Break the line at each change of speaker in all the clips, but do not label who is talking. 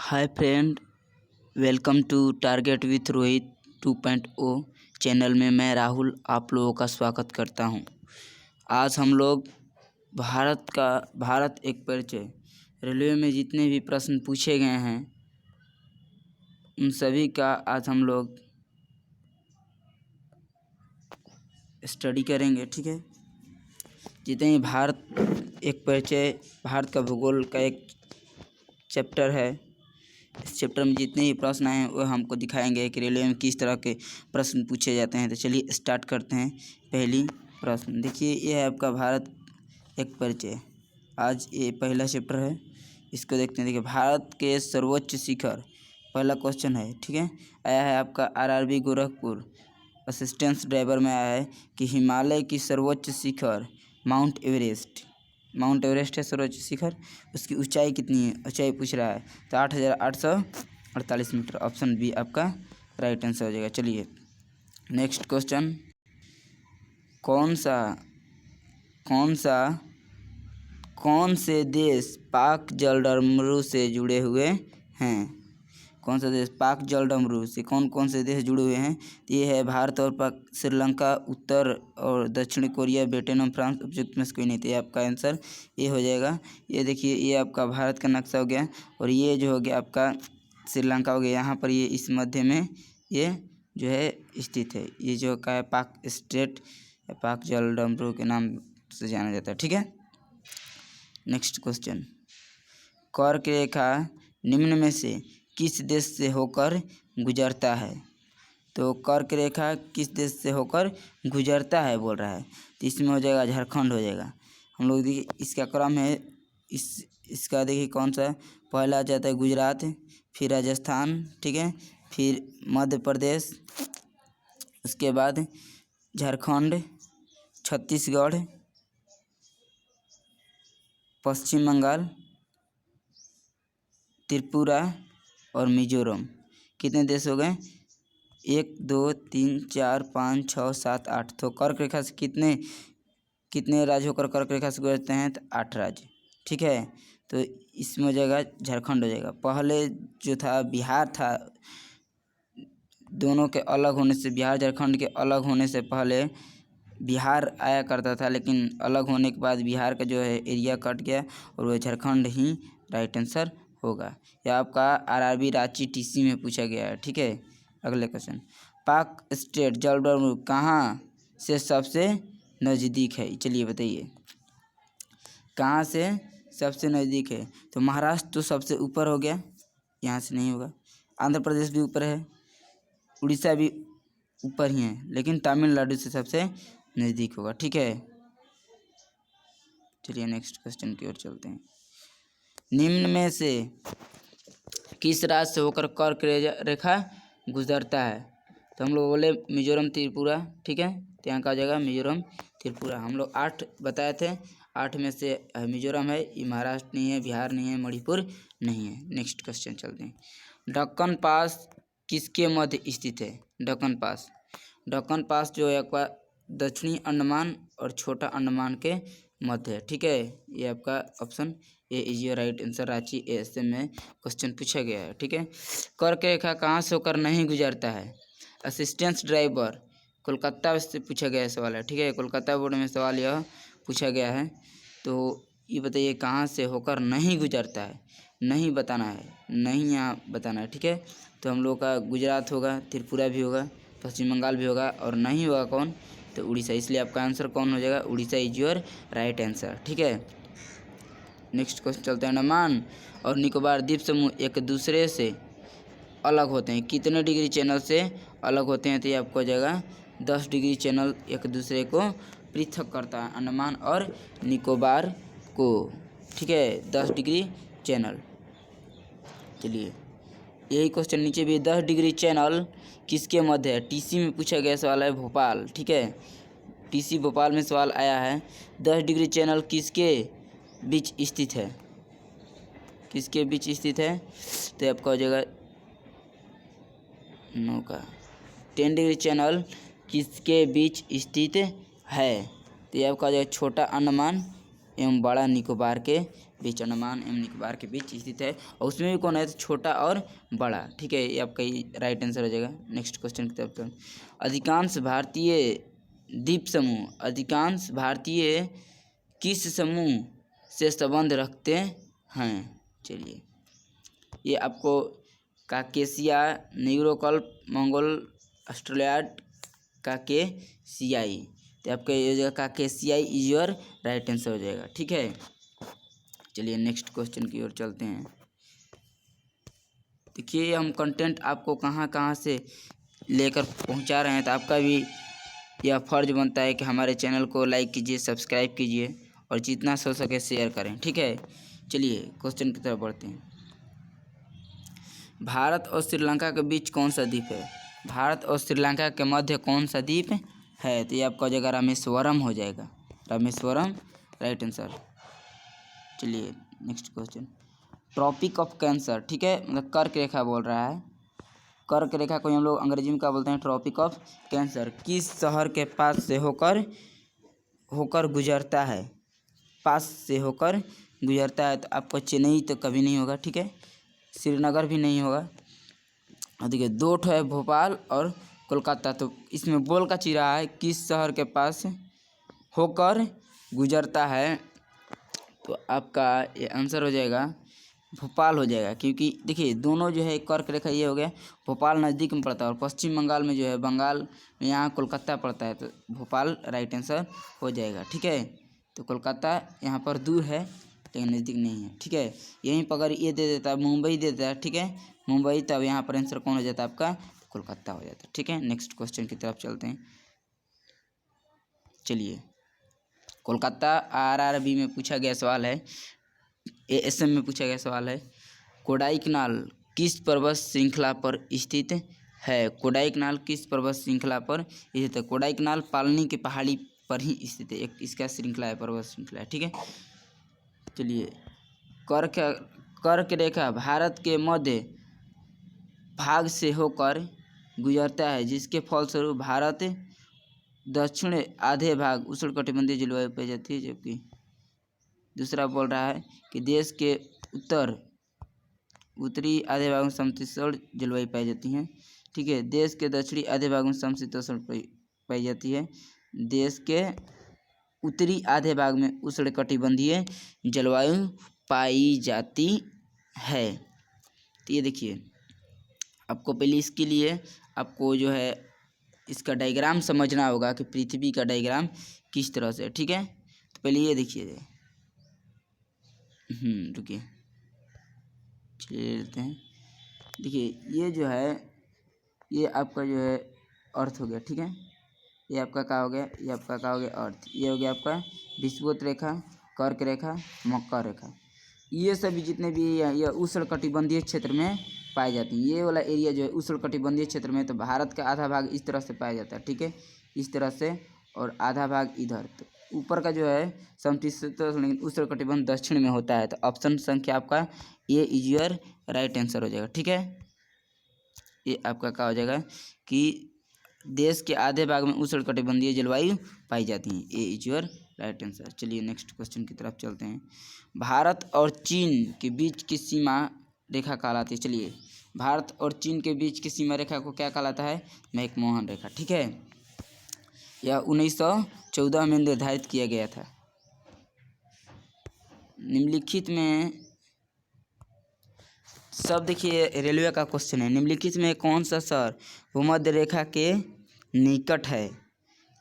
Hi friend, welcome to target with Rohit 2.0 channel में मैं राहुल आप लोगों का स्वागत करता हूं। आज हम लोग भारत एक परिचय रेलवे में जितने भी प्रश्न पूछे गए हैं उन सभी का आज हम लोग स्टडी करेंगे। ठीक है, जितने ही भारत एक परिचय भारत का भूगोल का एक चैप्टर है, इस चैप्टर में जितने ही प्रश्न आए हैं वो हमको दिखाएंगे कि रेलवे में किस तरह के प्रश्न पूछे जाते हैं। तो चलिए स्टार्ट करते हैं। पहली प्रश्न देखिए, ये है आपका भारत एक परिचय। आज ये पहला चैप्टर है, इसको देखते हैं। देखिए, भारत के सर्वोच्च शिखर, पहला क्वेश्चन है। ठीक है, आया है आपका आरआरबी गोरखपुर असिस्टेंस ड्राइवर में आया है कि हिमालय की सर्वोच्च शिखर माउंट एवरेस्ट है सर्वोच्च शिखर, उसकी ऊंचाई कितनी है, ऊंचाई पूछ रहा है। तो 8,848 मीटर, ऑप्शन बी आपका राइट आंसर हो जाएगा। चलिए नेक्स्ट क्वेश्चन, कौन से देश पाक जलडमरू से जुड़े हुए हैं? कौन सा देश पाक जलडमरू से कौन से देश जुड़े हुए हैं? तो ये है भारत और श्रीलंका, उत्तर और दक्षिण कोरिया, वियतनाम, फ्रांस, उपयुक्त में से कोई नहीं। तो ये आपका आंसर ये हो जाएगा। ये देखिए, ये आपका भारत का नक्शा हो गया और ये जो हो गया आपका श्रीलंका हो गया। यहाँ पर ये इस मध्य में ये जो है स्थित है। ये जो का है पाक स्टेट, पाक जलडमरू के नाम से जाना जाता है। ठीक है, नेक्स्ट क्वेश्चन, कर्क रेखा निम्न में से किस देश से होकर गुजरता है? तो कर्क रेखा किस देश से होकर गुजरता है बोल रहा है, तो इसमें हो जाएगा झारखंड हो जाएगा। हम लोग देखिए इसका क्रम है, इसका देखिए कौन सा, पहला आ जाता है गुजरात, फिर राजस्थान, ठीक है, फिर मध्य प्रदेश, उसके बाद झारखंड, छत्तीसगढ़, पश्चिम बंगाल, त्रिपुरा और मिजोरम। कितने देश हो गए? 1 2 3 4 5 6 7 8। तो कर्क रेखा से कितने राज्य होकर कर्क रेखा से गुजरते हैं? तो 8 राज्य। ठीक है, तो इसमें हो जाएगा झारखंड हो जाएगा। पहले जो था बिहार था, दोनों के अलग होने से, बिहार झारखंड के अलग होने से पहले बिहार आया करता था, लेकिन अलग होने के बाद बिहार का जो है एरिया कट गया और वह झारखंड ही राइट आंसर होगा। यह आपका आरआरबी रांची टीसी में पूछा गया है। ठीक है, अगले क्वेश्चन, पाक स्टेट जलडमरू कहाँ से सबसे नज़दीक है? चलिए बताइए, कहाँ से सबसे नज़दीक है? तो महाराष्ट्र तो सबसे ऊपर हो गया, यहाँ से नहीं होगा। आंध्र प्रदेश भी ऊपर है, उड़ीसा भी ऊपर ही है, लेकिन तमिलनाडु से सबसे नज़दीक होगा। ठीक है, चलिए नेक्स्ट क्वेश्चन की ओर चलते हैं। निम्न में से किस राज्य से होकर कर्क रेखा गुजरता है? तो हम लोग बोले मिजोरम त्रिपुरा। ठीक है, तो यहाँ का आ जाएगा मिजोरम त्रिपुरा। हम लोग 8 बताए थे, 8 में से मिजोरम है, ये महाराष्ट्र नहीं है, बिहार नहीं है, मणिपुर नहीं है। नेक्स्ट क्वेश्चन चलते हैं, दक्कन पास किसके मध्य स्थित है? दक्कन पास जो है आपका दक्षिणी अंडमान और छोटा अंडमान के मध्य है। ठीक है, ये आपका option A is your right answer. Ranchi ऐसे में क्वेश्चन पूछा गया है। ठीक है, कर्क रेखा कहाँ से होकर नहीं गुजरता है? असिस्टेंस ड्राइवर, कोलकाता से पूछा गया सवाल है। ठीक है, कोलकाता बोर्ड में सवाल यह पूछा गया है। तो ये बताइए कहाँ से होकर नहीं गुजरता है, नहीं बताना है, नहीं यहाँ बताना है। ठीक है, तो हम लोग का गुजरात होगा, त्रिपुरा भी होगा, पश्चिम बंगाल भी होगा और नहीं होगा कौन? तो उड़ीसा। इसलिए आपका आंसर कौन हो जाएगा? Orissa is your right answer. ठीक है, नेक्स्ट क्वेश्चन चलते हैं, अंडमान और निकोबार द्वीप समूह एक दूसरे से अलग होते हैं, कितने डिग्री चैनल से अलग होते हैं? तो ये आपको हो जाएगा 10 डिग्री चैनल एक दूसरे को पृथक करता है, अंडमान और निकोबार को। ठीक है, 10 डिग्री चैनल। चलिए यही क्वेश्चन नीचे भी, 10 डिग्री चैनल किसके मध्य है? टीसी में पूछा गया सवाल है, भोपाल। ठीक है, टीसी भोपाल में सवाल आया है, 10 डिग्री चैनल किसके बीच स्थित है? किसके बीच स्थित है? तो आपका हो जाएगा नो का 10 डिग्री चैनल किसके बीच स्थित है? तो ये आपका हो जाएगा छोटा अंडमान एवं बड़ा निकोबार के बीच, अंडमान एवं निकोबार के बीच स्थित है। और उसमें भी कौन है, तो छोटा और बड़ा, ठीक है। ये आपका राइट आंसर हो जाएगा। नेक्स्ट क्वेश्चन की तरफ चलते हैं। अधिकांश भारतीय द्वीप समूह अधिकांश भारतीय किस समूह से संबंध रखते हैं? चलिए, ये आपको काकेशिया, न्यूरोकल्प, मंगोल, ऑस्ट्रेलियाड, काकेशियाई, तो आपका ये हो जाएगा काकेशियाई इज योर राइट आंसर हो जाएगा, ठीक है। चलिए नेक्स्ट क्वेश्चन की ओर चलते हैं। देखिए हम कंटेंट आपको कहाँ कहाँ से लेकर पहुँचा रहे हैं, तो आपका भी यह फर्ज बनता है कि हमारे चैनल को लाइक कीजिए, सब्सक्राइब कीजिए और जितना हो सके शेयर करें, ठीक है। चलिए क्वेश्चन की तरफ बढ़ते हैं। भारत और श्रीलंका के बीच कौन सा द्वीप है? भारत और श्रीलंका के मध्य कौन सा द्वीप है? तो ये आपका हो जाएगा रामेश्वरम हो जाएगा, रामेश्वरम राइट आंसर। चलिए next question. Tropic of cancer, ठीक है, मतलब कर्क रेखा बोल रहा है। कर्क रेखा को हम लोग अंग्रेजी में क्या बोलते हैं? ट्रॉपिक ऑफ कैंसर किस शहर के पास से होकर गुजरता है? पास से होकर गुजरता है, तो आपको चेन्नई तो कभी नहीं होगा, ठीक है, श्रीनगर भी नहीं होगा। और देखिए दो ठो है, भोपाल और कोलकाता, तो इसमें बोल का चिरा है किस शहर के पास होकर गुजरता है, तो आपका ये आंसर हो जाएगा भोपाल हो जाएगा। क्योंकि देखिए दोनों जो है कर्क रेखा ये हो गया, भोपाल नज़दीक में पड़ता है और पश्चिम बंगाल में जो है, बंगाल में यहाँ कोलकाता पड़ता है, तो भोपाल राइट आंसर हो जाएगा, ठीक है। तो कोलकाता यहाँ पर दूर है लेकिन नज़दीक नहीं है, ठीक है। यहीं पर अगर ये दे देता है, मुंबई दे देता है, ठीक है, मुंबई, तब यहाँ पर आंसर कौन हो जाता है आपका? कोलकाता हो जाता है, ठीक है। नेक्स्ट क्वेश्चन की तरफ चलते हैं। चलिए कोलकाता आरआरबी में पूछा गया सवाल है, एएसएम में पूछा गया सवाल है, कोडाईकनाल किस पर्वत श्रृंखला पर स्थित है? कोडाईकनाल किस पर्वत श्रृंखला पर स्थित है? कोडाईकनाल पालनी के पहाड़ी पर ही स्थित है, एक इसका श्रृंखला है, पर्वत श्रृंखला है, ठीक है। चलिए कर्क रेखा भारत के मध्य भाग से होकर गुजरता है, जिसके फलस्वरूप भारत दक्षिण आधे भाग उष्णकटिबंधीय जलवायु पाई जाती है, जबकि दूसरा बोल रहा है कि देश के उत्तरी आधे भाग में समशीतोष्ण जलवायु पाई जाती है, ठीक है। देश के दक्षिणी आधे भाग में समशीतोष्ण पाई जाती है, देश के उत्तरी आधे भाग में उष्णकटिबंधीय जलवायु पाई जाती है। तो ये देखिए आपको पहले इसके लिए आपको जो है इसका डायग्राम समझना होगा कि पृथ्वी का डायग्राम किस तरह से, ठीक है। तो पहले ये देखिए, रुकिए, चलिए लेते हैं। देखिए ये जो है, ये आपका जो है अर्थ हो गया, ठीक है, ये आपका क्या हो गया? ये आपका क्या हो गया? अर्थ। ये हो गया आपका विषुवत रेखा, कर्क रेखा, मकर रेखा, ये सभी जितने भी ये उष्णकटिबंधीय क्षेत्र में पाई जाती हैं। ये वाला एरिया जो है उष्णकटिबंधीय क्षेत्र में, तो भारत का आधा भाग इस तरह से पाया जाता है, ठीक है, इस तरह से, और आधा भाग इधर। तो ऊपर का जो है समशीतोष्ण लेकिन उष्णकटिबंध दक्षिण में होता है, तो ऑप्शन संख्या आपका ये इज योर राइट आंसर हो जाएगा, ठीक है। ये आपका क्या हो जाएगा कि देश के आधे भाग में उष्णकटिबंधीय जलवायु पाई जाती है, ए इज योर राइट आंसर। चलिए नेक्स्ट क्वेश्चन की तरफ चलते हैं। भारत और चीन के बीच की सीमा रेखा कहलाती है। चलिए भारत और चीन के बीच की सीमा रेखा को क्या कहलाता है? मैकमोहन रेखा, ठीक है। यह 1914 में निर्धारित किया गया था। निम्नलिखित में सब देखिए रेलवे का क्वेश्चन है, निम्नलिखित में कौन सा शहर भूमध्य रेखा के निकट है?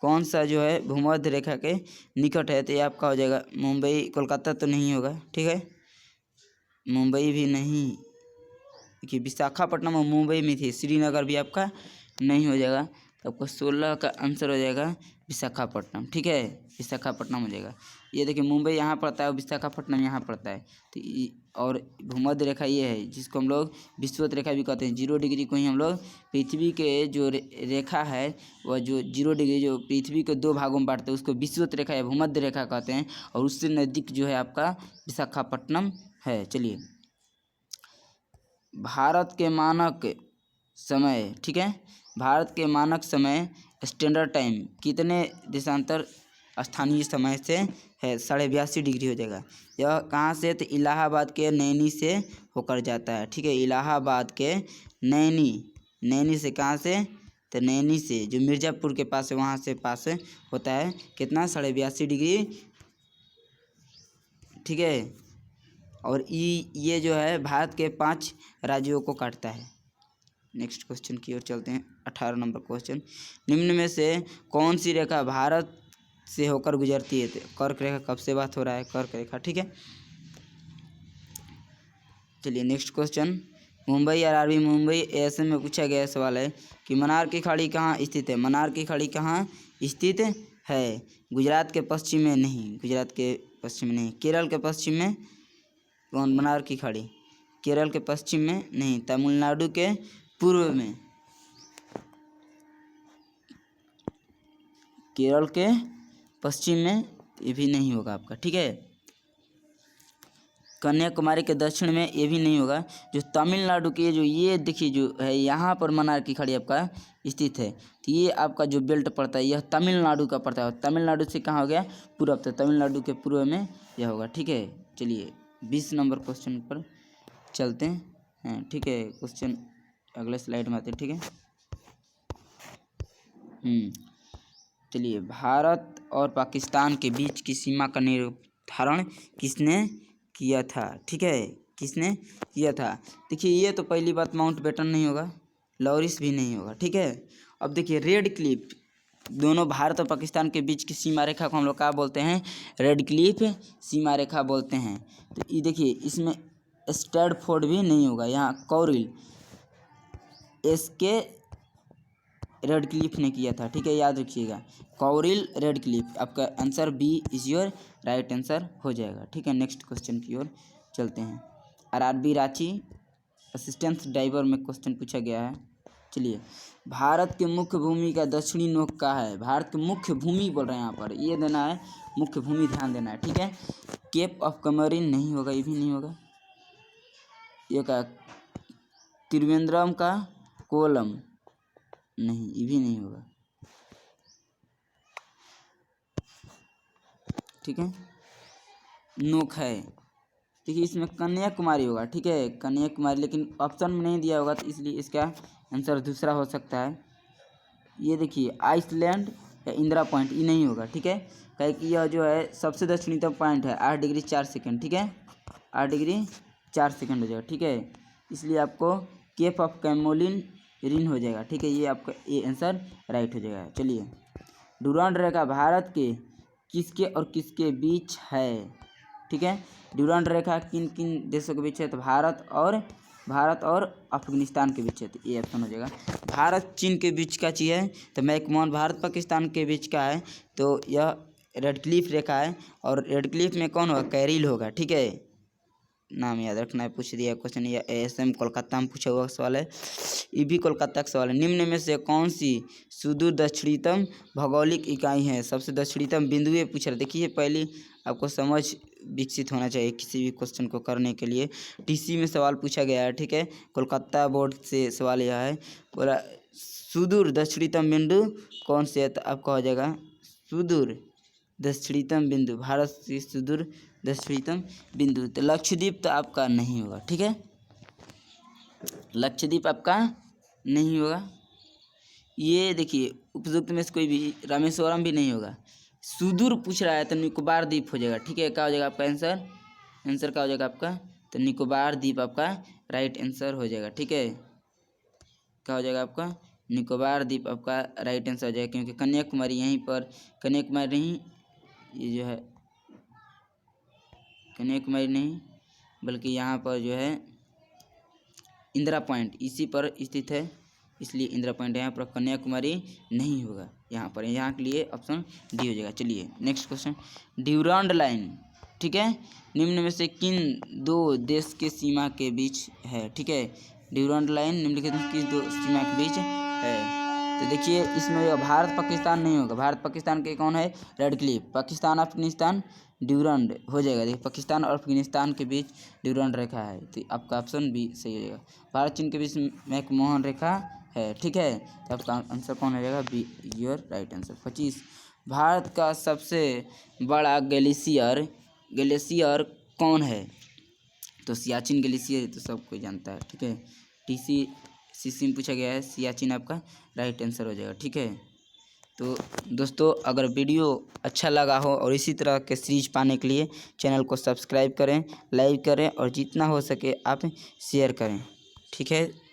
कौन सा जो है भूमध्य रेखा के निकट है? तो ये आपका हो जाएगा मुंबई, कोलकाता तो नहीं होगा, ठीक है, मुंबई भी नहीं, देखिए विशाखापट्टनम और मुंबई में थी, श्रीनगर भी आपका नहीं हो जाएगा, तो आपको 16 का आंसर हो जाएगा विशाखापट्टनम, ठीक है, विशाखापट्टनम हो जाएगा। ये देखिए मुंबई यहाँ पड़ता है और विशाखापट्टनम यहाँ पड़ता है, तो और भूमध्य रेखा ये है जिसको हम लोग विषुवत रेखा भी कहते हैं। 0 डिग्री को ही हम लोग पृथ्वी के जो रेखा है वह जो 0 डिग्री जो पृथ्वी के दो भागों में बांटते हैं उसको विषुवत रेखा या भूमध्य रेखा कहते हैं, और उससे नज़दीक जो है आपका विशाखापट्टनम है। चलिए भारत के मानक समय, ठीक है, भारत के मानक समय स्टैंडर्ड टाइम कितने देशांतर स्थानीय समय से है 82.5 डिग्री हो जाएगा। यह कहाँ से, तो इलाहाबाद के नैनी से होकर जाता है। ठीक है, इलाहाबाद के नैनी से कहाँ से, तो नैनी से जो मिर्ज़ापुर के पास है वहाँ से पास होता है कितना, 82.5 डिग्री। ठीक है, और ये जो है भारत के 5 राज्यों को काटता है। नेक्स्ट क्वेश्चन की ओर चलते हैं। 18 नंबर क्वेश्चन, निम्न में से कौन सी रेखा भारत से होकर गुजरती है। कर्क रेखा, कब से बात हो रहा है, कर्क रेखा। ठीक है, चलिए next question, Mumbai RRB Mumbai ASM में पूछा गया सवाल है कि मन्नार की खाड़ी कहाँ स्थित है। मन्नार की खाड़ी कहाँ स्थित है, गुजरात के पश्चिम में नहीं, गुजरात के पश्चिम में नहीं, केरल के पश्चिम में। कौन, मन्नार की खाड़ी केरल के पश्चिम में नहीं, तमिलनाडु के पूर्व में, केरल के पश्चिम में, ये भी नहीं होगा आपका। ठीक है, कन्याकुमारी के दक्षिण में, ये भी नहीं होगा। जो तमिलनाडु के जो ये देखिए जो है यहाँ पर मन्नार की खाड़ी आपका स्थित है, तो ये आपका जो बेल्ट पड़ता है यह तमिलनाडु का पड़ता है। तमिलनाडु से कहाँ हो गया, पूर्व, तो तमिलनाडु के पूर्व में यह होगा। ठीक है, चलिए 20 नंबर क्वेश्चन पर चलते हैं। ठीक है, क्वेश्चन अगले स्लाइड में आते हैं। ठीक है, चलिए, भारत और पाकिस्तान के बीच की सीमा का निर्धारण किसने किया था। ठीक है, किसने किया था। देखिए, ये तो पहली बात माउंटबेटन नहीं होगा, लॉरिस भी नहीं होगा। ठीक है, अब देखिए रेड क्लिफ, दोनों भारत और पाकिस्तान के बीच की सीमा रेखा को हम लोग क्या बोलते हैं, रेड क्लिफ सीमा रेखा बोलते हैं। तो ये देखिए, इसमें स्टैटफोर्ड भी नहीं होगा, यहाँ कौरिल इसके रेड क्लिफ ने किया था। ठीक है, याद रखिएगा, कौरिल रेड क्लिफ। आपका answer B is your right answer हो जाएगा। ठीक है, नेक्स्ट क्वेश्चन की ओर चलते हैं। आरआरबी रांची असिस्टेंट ड्राइवर में क्वेश्चन पूछा गया है। चलिए, भारत के मुख्य भूमि का दक्षिणी नोक कहाँ है। भारत की मुख्य भूमि बोल रहे हैं, यहाँ पर ये देना है, मुख्य भूमि ध्यान देना है। ठीक है, केप ऑफ कमरिन नहीं होगा, ये भी नहीं होगा। ये का त्रिवेंद्रम का कोलम नहीं, ये भी नहीं होगा। ठीक है, नोक है, देखिए इसमें कन्याकुमारी होगा। ठीक है, कन्याकुमारी, लेकिन ऑप्शन में नहीं दिया होगा, तो इसलिए इसका आंसर दूसरा हो सकता है। ये देखिए आइसलैंड या इंदिरा पॉइंट, ये नहीं होगा। ठीक है, कहे कि यह जो है सबसे दक्षिणतम पॉइंट है, 8 डिग्री 4 सेकंड। ठीक है, 8 डिग्री 4 सेकंड हो जाएगा। ठीक है, इसलिए आपको केप ऑफ कैमोलिन रिन हो जाएगा। ठीक है, ये आपका ये आंसर राइट हो जाएगा। चलिए, डुरांड रेखा भारत के किसके और किसके बीच है। ठीक है, डुरांड रेखा किन किन देशों के बीच है, तो भारत और अफगानिस्तान के बीच है। तो ये ऑप्शन हो जाएगा। भारत चीन के बीच का चीज़ है, तो मैकमोहन भारत पाकिस्तान के बीच का है, तो यह रेड क्लिफ रेखा है। और रेड क्लिफ में कौन होगा, कैरिल होगा। ठीक है, नाम याद रखना है, पूछ दिया क्वेश्चन। या एएसएम कोलकाता में पूछा हुआ सवाल है, ये भी कोलकाता का सवाल है। निम्न में से कौन सी सुदूर दक्षिणतम भौगोलिक इकाई है। सबसे दक्षिणतम बिंदु ये पूछ रहा। देखिए, पहले आपको समझ विकसित होना चाहिए किसी भी क्वेश्चन को करने के लिए। टीसी में सवाल पूछा गया है। ठीक है, कोलकाता बोर्ड से सवाल यह है, बोला सुदूर दक्षिणतम बिंदु कौन से है, तो आपका हो जाएगा सुदूर दक्षिणतम बिंदु, भारत से सुदूर दक्षिणतम बिंदु, तो लक्षद्वीप तो आपका नहीं होगा। ठीक है, लक्षद्वीप आपका नहीं होगा। ये देखिए, उपयुक्त में से कोई भी, रामेश्वरम भी नहीं होगा। सुदूर पूछ रहा है तो निकोबार द्वीप हो जाएगा। ठीक है, क्या हो जाएगा आपका आंसर क्या हो जाएगा आपका, तो निकोबार द्वीप आपका राइट आंसर हो जाएगा। ठीक है, क्या हो जाएगा आपका, निकोबार द्वीप आपका राइट आंसर हो जाएगा, क्योंकि कन्याकुमारी यहीं पर, कन्याकुमारी नहीं, ये जो है कन्याकुमारी नहीं, बल्कि यहाँ पर जो है इंदिरा पॉइंट इसी पर स्थित है, इसलिए इंदिरा पॉइंट यहाँ पर, कन्याकुमारी नहीं होगा यहाँ पर। यहाँ के लिए ऑप्शन डी हो जाएगा। चलिए नेक्स्ट क्वेश्चन, ड्यूरांड लाइन। ठीक है, निम्न में से किन दो देश के सीमा के बीच है। ठीक है, ड्यूरांड लाइन निम्नलिखित में किस दो सीमा के बीच है। तो देखिए, इसमें भारत पाकिस्तान नहीं होगा। भारत पाकिस्तान के कौन है, रेड क्लिफ। पाकिस्तान अफगानिस्तान ड्यूरांड हो जाएगा। देखिए, पाकिस्तान और अफगानिस्तान के बीच ड्यूरांड रेखा है, तो आपका ऑप्शन बी सही हो जाएगा। भारत चीन के बीच मैकमोहन रेखा है। ठीक है, तो आपका आंसर कौन हो जाएगा, be your right answer. 25 Bharat का सबसे बड़ा ग्लेशियर कौन है? तो सियाचिन ग्लेशियर तो सब कोई जानता है, ठीक है। सीसी में पूछा गया है, सियाचिन आपका राइट आंसर हो जाएगा, ठीक है। तो दोस्तों अगर वीडियो अच्छा लगा हो और इसी तरह के सीरीज पाने के लिए चैनल को सब्सक्राइब करें, लाइक करें और जितना हो सके आप शेयर करें, ठीक है।